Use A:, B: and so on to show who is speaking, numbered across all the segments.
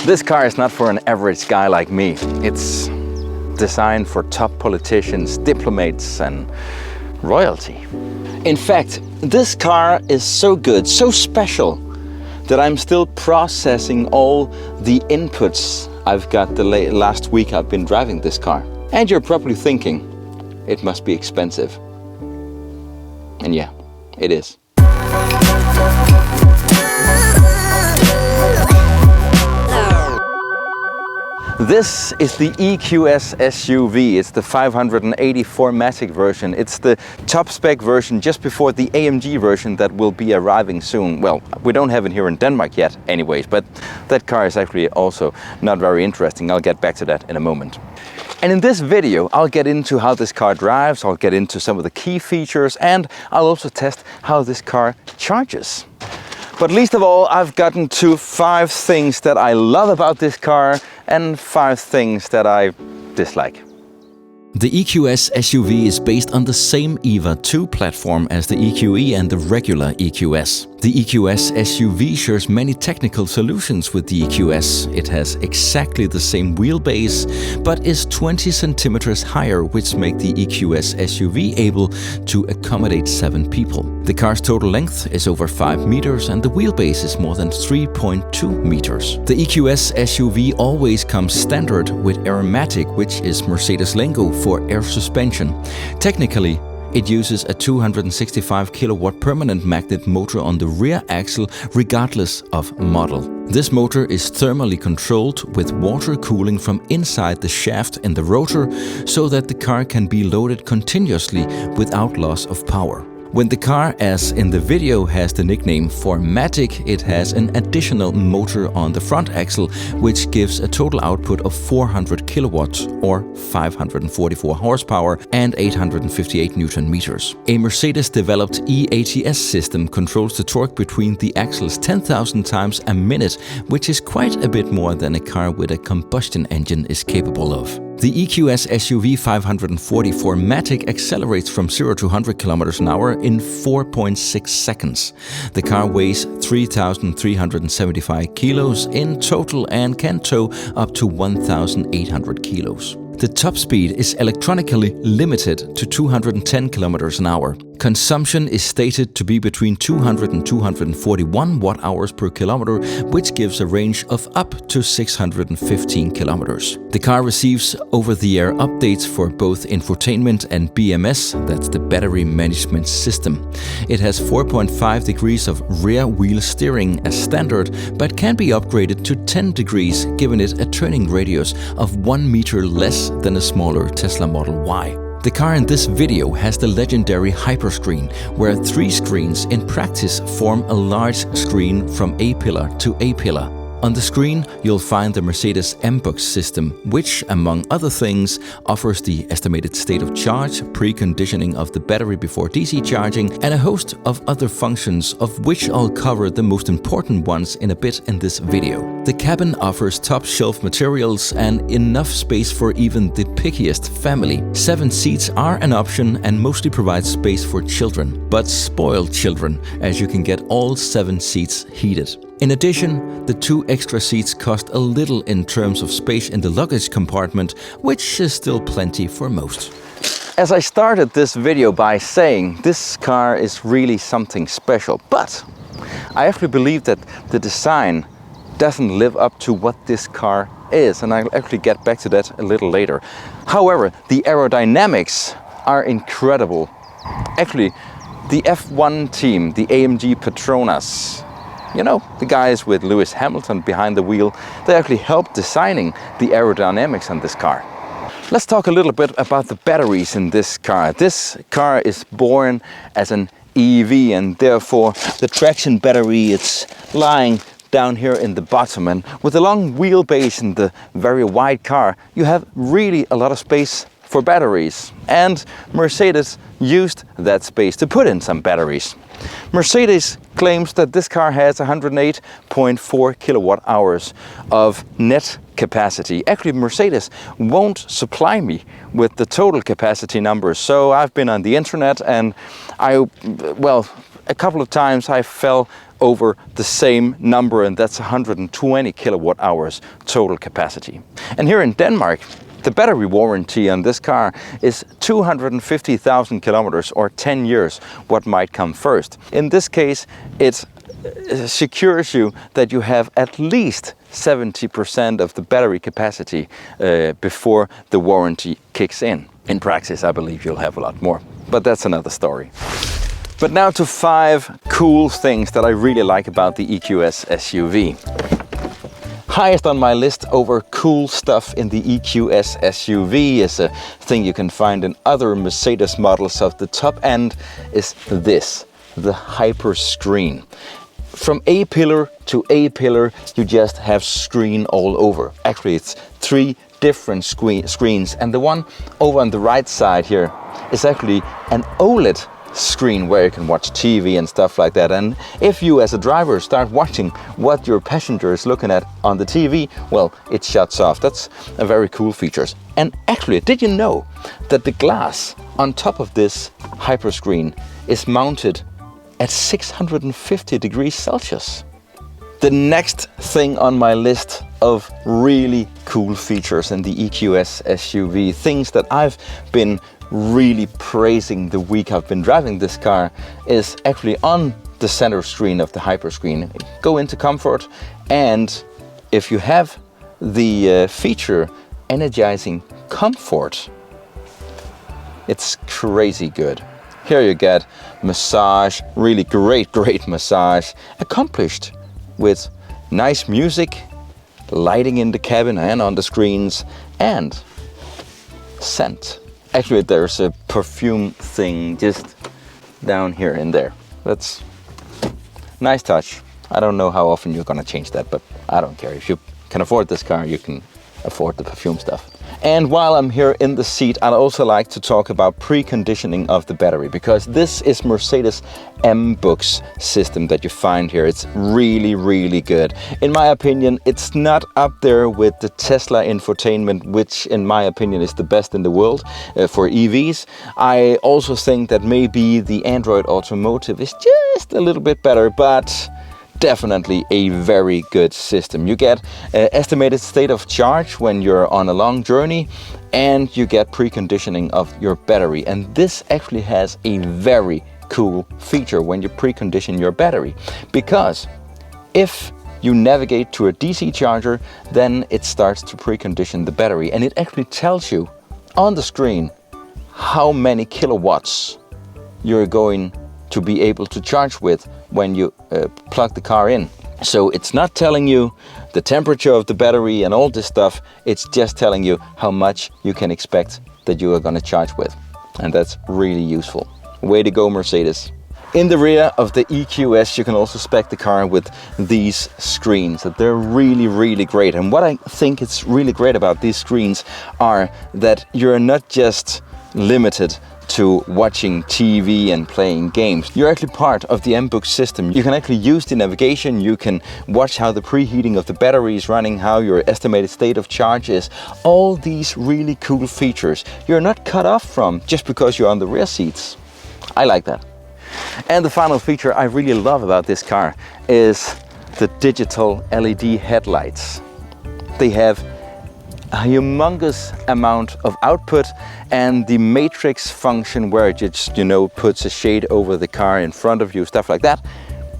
A: This car is not for an average guy like me. It's designed for top politicians, diplomats and royalty. In fact, this car is so good, so special, that I'm still processing all the inputs I've got the last week I've been driving this car. And you're probably thinking, it must be expensive. And yeah, it is. This is the EQS SUV. It's the 580 4Matic version. It's the top spec version just before the AMG version that will be arriving soon. Well, we don't have it here in Denmark yet anyways, but that car is actually also not very interesting. I'll get back to that in a moment. And in this video, I'll get into how this car drives, I'll get into some of the key features, and I'll also test how this car charges. But least of all, I've gotten to 5 things that I love about this car and 5 things that I dislike.
B: The EQS SUV is based on the same EVA 2 platform as the EQE and the regular EQS. The EQS SUV shares many technical solutions with the EQS. It has exactly the same wheelbase, but is 20 centimeters higher, which make the EQS SUV able to accommodate 7 people. The car's total length is over 5 meters and the wheelbase is more than 3.2 meters. The EQS SUV always comes standard with aromatic, which is Mercedes lingo for air suspension. Technically, it uses a 265 kilowatt permanent magnet motor on the rear axle regardless of model. This motor is thermally controlled with water cooling from inside the shaft in the rotor so that the car can be loaded continuously without loss of power. When the car, as in the video, has the nickname 4Matic, it has an additional motor on the front axle, which gives a total output of 400 kilowatts or 544 horsepower and 858 Newton meters. A Mercedes-developed EATS system controls the torque between the axles 10,000 times a minute, which is quite a bit more than a car with a combustion engine is capable of. The EQS SUV 540 4Matic accelerates from 0 to 100 km an hour in 4.6 seconds. The car weighs 3,375 kilos in total and can tow up to 1,800 kilos. The top speed is electronically limited to 210 km an hour. Consumption is stated to be between 200 and 241 watt-hours per kilometer, which gives a range of up to 615 kilometers. The car receives over-the-air updates for both infotainment and BMS, that's the battery management system. It has 4.5 degrees of rear wheel steering as standard, but can be upgraded to 10 degrees, giving it a turning radius of 1 meter less than a smaller Tesla Model Y. The car in this video has the legendary Hyperscreen, where 3 screens in practice form a large screen from A-pillar to A-pillar. On the screen, you'll find the Mercedes M-Box system, which, among other things, offers the estimated state of charge, preconditioning of the battery before DC charging, and a host of other functions, of which I'll cover the most important ones in a bit in this video. The cabin offers top-shelf materials and enough space for even the pickiest family. 7 seats are an option and mostly provide space for children, but spoiled children, as you can get all 7 seats heated. In addition, the 2 extra seats cost a little in terms of space in the luggage compartment, which is still plenty for most.
A: As I started this video by saying, this car is really something special, but I actually believe that the design doesn't live up to what this car is, and I'll actually get back to that a little later. However, the aerodynamics are incredible. Actually, the F1 team, the AMG Petronas, you know, the guys with Lewis Hamilton behind the wheel, they actually helped designing the aerodynamics on this car. Let's talk a little bit about the batteries in this car. This car is born as an EV, and therefore the traction battery, it's lying down here in the bottom, and with the long wheelbase and the very wide car, you have really a lot of space for batteries, and Mercedes used that space to put in some batteries. Mercedes claims that this car has 108.4 kilowatt hours of net capacity. Actually, Mercedes won't supply me with the total capacity numbers, so I've been on the internet and a couple of times I fell over the same number, and that's 120 kilowatt hours total capacity. And here in Denmark, the battery warranty on this car is 250,000 kilometers or 10 years, what might come first. In this case, it secures you that you have at least 70% of the battery capacity before the warranty kicks in. In practice, I believe you'll have a lot more, but that's another story. But now to 5 cool things that I really like about the EQS SUV. Highest on my list over cool stuff in the EQS SUV is a thing you can find in other Mercedes models of the top end is this, the hyper screen. From A pillar to A pillar, you just have screen all over. Actually, it's 3 different screens, and the one over on the right side here is actually an OLED screen where you can watch TV and stuff like that. And if you as a driver start watching what your passenger is looking at on the TV, well, it shuts off. That's a very cool feature. And actually, did you know that the glass on top of this hyper screen is mounted at 650 degrees Celsius? The next thing on my list of really cool features in the EQS SUV, things that I've been really praising the week I've been driving this car, is actually on the center screen of the hyper screen. Go into comfort, and if you have the feature energizing comfort, it's crazy good. Here you get massage, really great massage, accomplished with nice music, lighting in the cabin and on the screens, and scent. Actually, there's a perfume thing just down here in there. That's nice touch. I don't know how often you're gonna change that, but I don't care. If you can afford this car, you can afford the perfume stuff. And while I'm here in the seat, I'd also like to talk about preconditioning of the battery, because this is Mercedes M-Box system that you find here. It's really good. In my opinion, it's not up there with the Tesla infotainment, which in my opinion is the best in the world for EVs. I also think that maybe the Android Automotive is just a little bit better, but definitely a very good system. You get estimated state of charge when you're on a long journey, and you get preconditioning of your battery. And this actually has a very cool feature when you precondition your battery, because if you navigate to a DC charger, then it starts to precondition the battery, and it actually tells you on the screen how many kilowatts you're going to be able to charge with when you plug the car in. So it's not telling you the temperature of the battery and all this stuff, it's just telling you how much you can expect that you are going to charge with. And that's really useful. Way to go, Mercedes. In the rear of the EQS, you can also spec the car with these screens. They're really great. And what I think is really great about these screens are that you're not just limited to watching TV and playing games. You're actually part of the M-Box system. You can actually use the navigation, you can watch how the preheating of the battery is running, how your estimated state of charge is. All these really cool features you're not cut off from just because you're on the rear seats. I like that. And the final feature I really love about this car is the digital LED headlights. They have a humongous amount of output, and the matrix function where it just, you know, puts a shade over the car in front of you, stuff like that,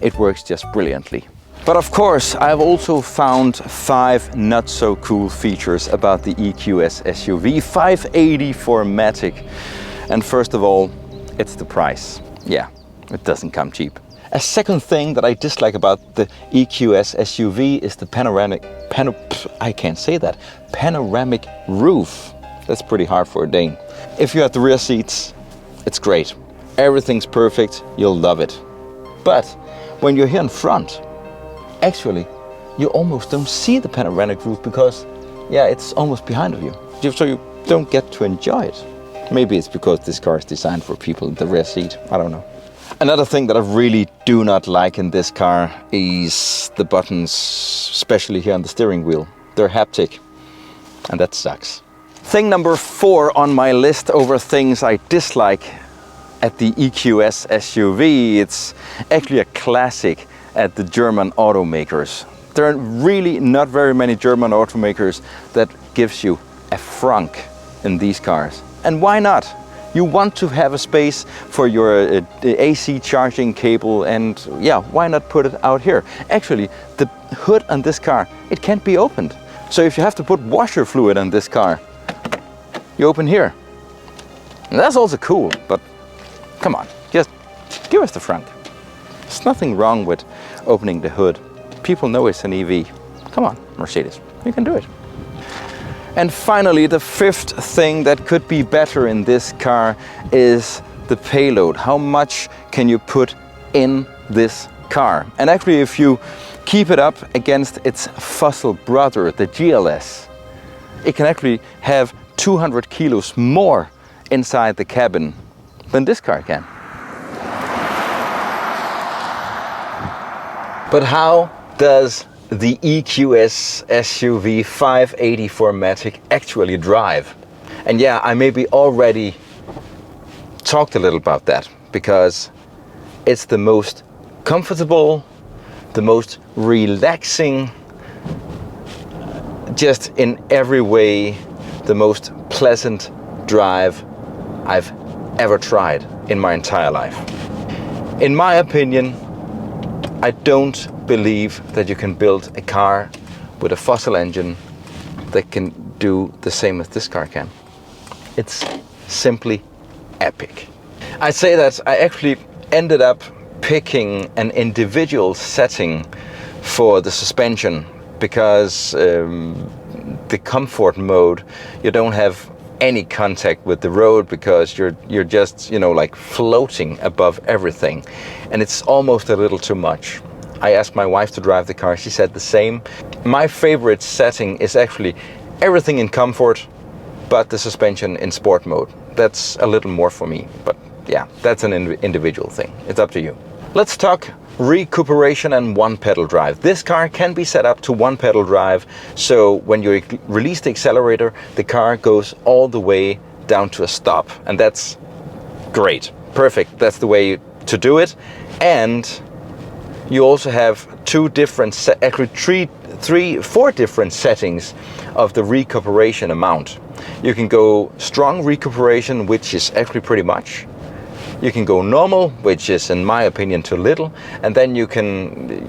A: it works just brilliantly. But of course, I've also found 5 not so cool features about the EQS SUV 580 4Matic. And first of all, it's the price. Yeah, it doesn't come cheap. A second thing that I dislike about the EQS SUV is the panoramic roof. That's pretty hard for a Dane. If you're at the rear seats, it's great. Everything's perfect, you'll love it. But when you're here in front, actually, you almost don't see the panoramic roof because, yeah, it's almost behind of you. So you don't get to enjoy it. Maybe it's because this car is designed for people in the rear seat, I don't know. Another thing that I really do not like in this car is the buttons, especially here on the steering wheel. They're haptic, and that sucks. Thing number 4 on my list over things I dislike at the EQS SUV, it's actually a classic at the German automakers. There are really not very many German automakers that gives you a frunk in these cars. And why not? You want to have a space for your AC charging cable, and yeah, why not put it out here? Actually, the hood on this car, it can't be opened. So if you have to put washer fluid on this car, you open here. And that's also cool, but come on, just give us the front. There's nothing wrong with opening the hood. People know it's an EV. Come on, Mercedes, you can do it. And finally, the fifth thing that could be better in this car is the payload. How much can you put in this car? And actually, if you keep it up against its fossil brother, the GLS, it can actually have 200 kilos more inside the cabin than this car can. But how does the EQS SUV 580 4Matic actually drive? And yeah, I maybe already talked a little about that, because it's the most comfortable, the most relaxing, just in every way, the most pleasant drive I've ever tried in my entire life. In my opinion, I don't believe that you can build a car with a fossil engine that can do the same as this car can. It's simply epic. I say that I actually ended up picking an individual setting for the suspension, because the comfort mode, you don't have any contact with the road, because you're just, you know, like floating above everything, and it's almost a little too much. I asked my wife to drive the car, she said the same. My favorite setting is actually everything in comfort, but the suspension in sport mode. That's a little more for me, but yeah, that's an individual thing. It's up to you. Let's talk recuperation and one pedal drive. This car can be set up to one pedal drive, so when you release the accelerator, the car goes all the way down to a stop, and that's great, perfect. That's the way to do it. And you also have four different settings of the recuperation amount. You can go strong recuperation, which is actually pretty much. You can go normal, which is, in my opinion, too little, and then you can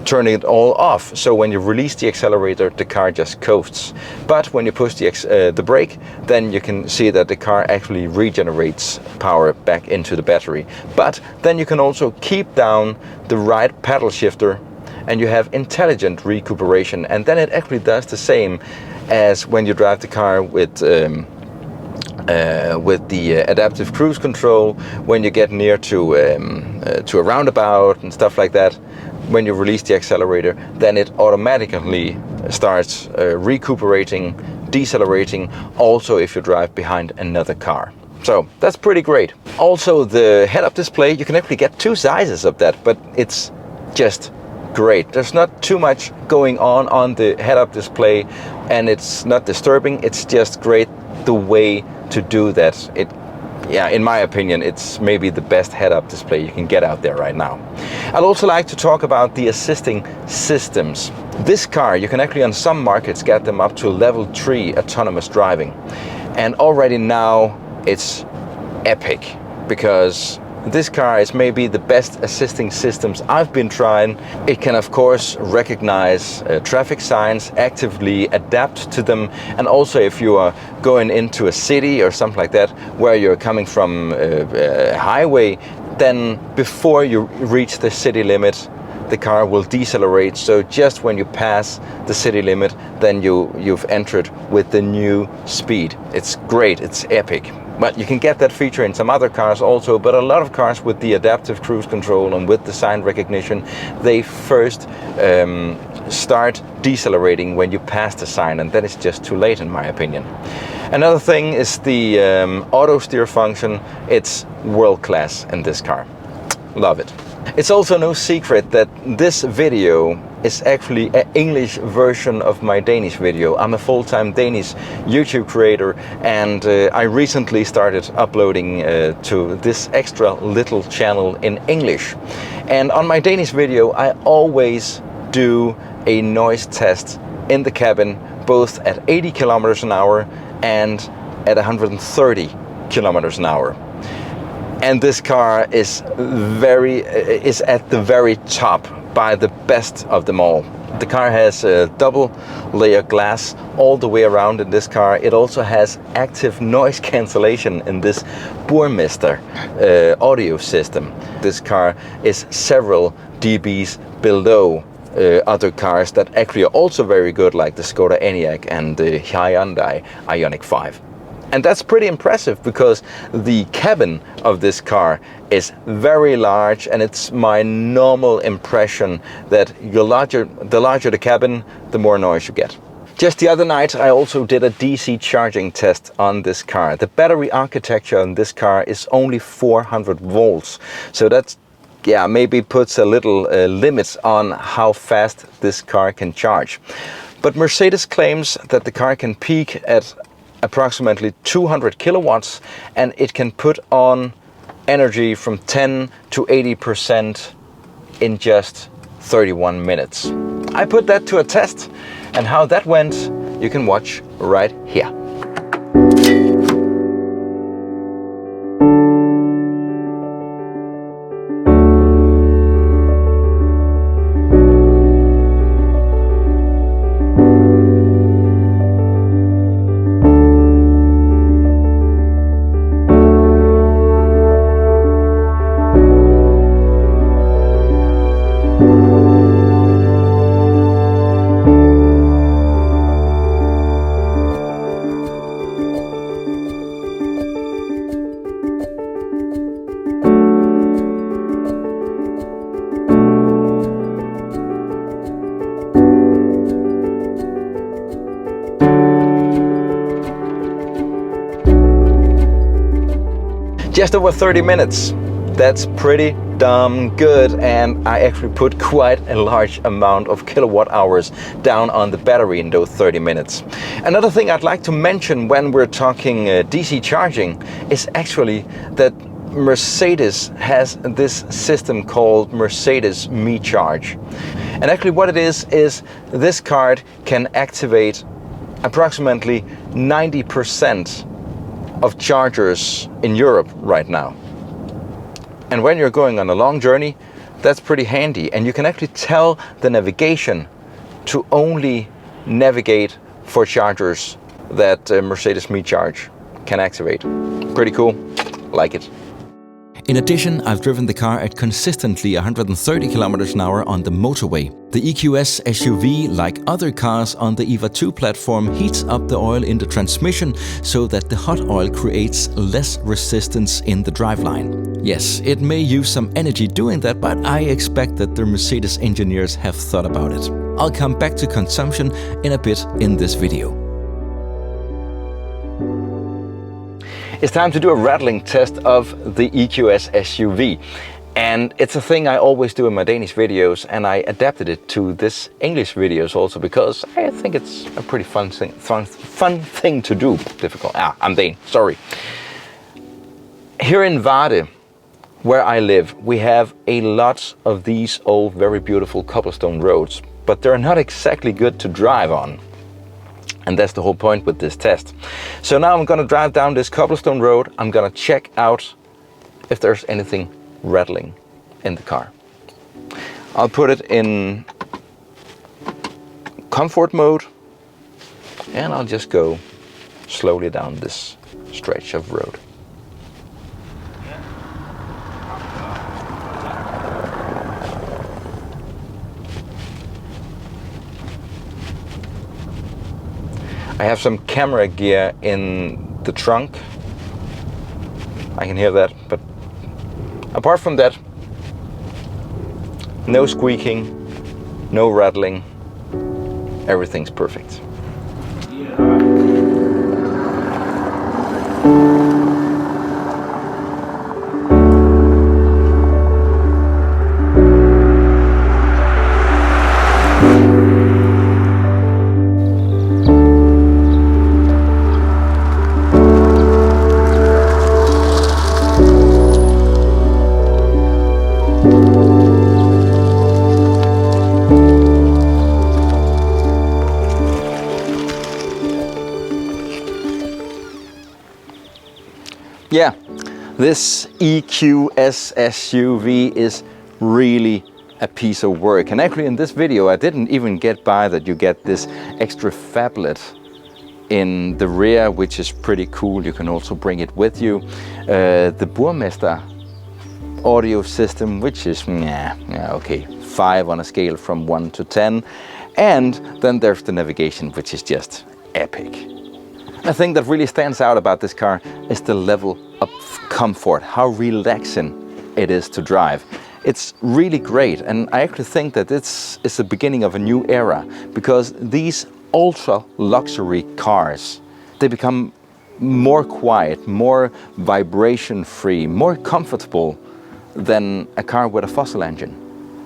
A: turn it all off. So when you release the accelerator, the car just coasts. But when you push the brake, then you can see that the car actually regenerates power back into the battery. But then you can also keep down the right paddle shifter, and you have intelligent recuperation. And then it actually does the same as when you drive the car with the adaptive cruise control. When you get near to a roundabout and stuff like that, when you release the accelerator, then it automatically starts recuperating, decelerating, also if you drive behind another car. So that's pretty great. Also, the head-up display, you can actually get two sizes of that, but it's just great. There's not too much going on the head-up display, and it's not disturbing. It's just great the way to do that. Yeah, in my opinion, it's maybe the best head-up display you can get out there right now. I'd also like to talk about the assisting systems. This car, you can actually on some markets get them up to level 3 autonomous driving. And already now it's epic, because this car is maybe the best assisting systems I've been trying. It can of course recognize traffic signs, actively adapt to them, and also if you are going into a city or something like that where you're coming from a highway, then before you reach the city limit, the car will decelerate. So just when you pass the city limit, then you've entered with the new speed. It's great, it's epic. But you can get that feature in some other cars also, but a lot of cars with the adaptive cruise control and with the sign recognition, they first start decelerating when you pass the sign, and that is just too late in my opinion. Another thing is the auto steer function. It's world class in this car. Love it. It's also no secret that this video is actually an English version of my Danish video. I'm a full-time Danish YouTube creator, and I recently started uploading to this extra little channel in English. And on my Danish video, I always do a noise test in the cabin, both at 80 kilometers an hour and at 130 kilometers an hour. And this car is at the very top, by the best of them all. The car has a double layer glass all the way around in this car. It also has active noise cancellation in this Burmester audio system. This car is several dBs below other cars that actually are also very good, like the Skoda Enyaq and the Hyundai Ioniq 5. And that's pretty impressive, because the cabin of this car is very large, and it's my normal impression that the larger the cabin, the more noise you get. Just the other night, I also did a DC charging test on this car. The battery architecture on this car is only 400 volts. So that's, yeah, maybe puts a little limits on how fast this car can charge. But Mercedes claims that the car can peak at approximately 200 kilowatts, and it can put on energy from 10 to 80% in just 31 minutes. I put that to a test, and how that went you can watch right here. Just over 30 minutes. That's pretty damn good, and I actually put quite a large amount of kilowatt hours down on the battery in those 30 minutes. Another thing I'd like to mention when we're talking DC charging is actually that Mercedes has this system called Mercedes Me Charge. And actually what it is this card can activate approximately 90% of chargers in Europe right now. And when you're going on a long journey, that's pretty handy, and you can actually tell the navigation to only navigate for chargers that Mercedes Me Charge can activate. Pretty cool, like it.
B: In addition, I've driven the car at consistently 130 kilometers an hour on the motorway. The EQS SUV, like other cars on the EVA 2 platform, heats up the oil in the transmission so that the hot oil creates less resistance in the driveline. Yes, it may use some energy doing that, but I expect that the Mercedes engineers have thought about it. I'll come back to consumption in a bit in this video.
A: It's time to do a rattling test of the EQS SUV. And it's a thing I always do in my Danish videos, and I adapted it to this English videos also because I think it's a pretty fun thing to do. Difficult. I'm Dane, sorry. Here in Varde, where I live, we have a lot of these old, very beautiful cobblestone roads, but they're not exactly good to drive on. And that's the whole point with this test. So now I'm gonna drive down this cobblestone road. I'm gonna check out if there's anything rattling in the car. I'll put it in comfort mode, and I'll just go slowly down this stretch of road. I have some camera gear in the trunk. I can hear that, but apart from that, no squeaking, no rattling, everything's perfect. Yeah, this EQS SUV is really a piece of work. And actually in this video I didn't even get by that you get this extra phablet in the rear, which is pretty cool. You can also bring it with you. The Burmester audio system, which is okay, 5 on a scale from 1 to 10. And then there's the navigation, which is just epic. The thing that really stands out about this car is the level of comfort, how relaxing it is to drive. It's really great, and I actually think that this is the beginning of a new era, because these ultra luxury cars, they become more quiet, more vibration free, more comfortable than a car with a fossil engine.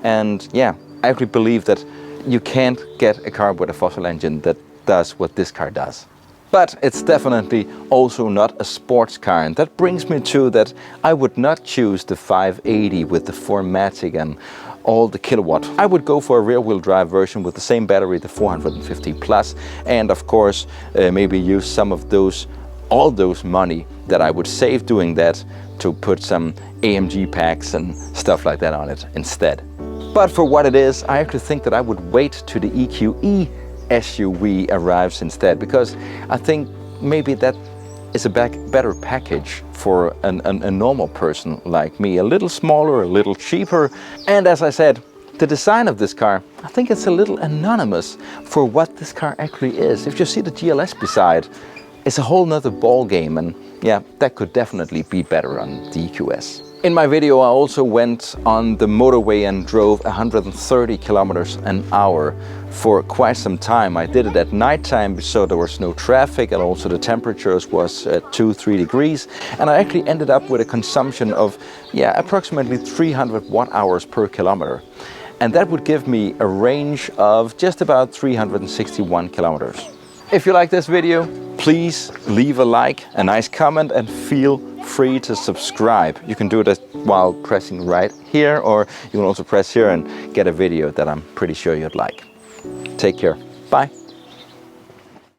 A: And yeah, I actually believe that you can't get a car with a fossil engine that does what this car does. But it's definitely also not a sports car, and that brings me to that I would not choose the 580 with the 4Matic and all the kilowatt. I would go for a rear-wheel drive version with the same battery, the 450 plus, and of course maybe use some of all those money that I would save doing that to put some AMG packs and stuff like that on it instead. But for what it is, I actually think that I would wait till the EQE SUV arrives instead, because I think maybe that is a better package for a normal person like me. A little smaller, a little cheaper, and as I said, the design of this car, I think it's a little anonymous for what this car actually is. If you see the GLS beside, it's a whole nother ball game, and yeah, that could definitely be better on the EQS. In my video I also went on the motorway and drove 130 kilometers an hour for quite some time. I did it at night time, so there was no traffic, and also the temperatures was at 2-3 degrees, and I actually ended up with a consumption of approximately 300 watt-hours per kilometer, and that would give me a range of just about 361 kilometers. If you like this video, please leave a like, a nice comment, and feel free to subscribe. You can do that while pressing right here, or you can also press here and get a video that I'm pretty sure you'd like. Take care. Bye.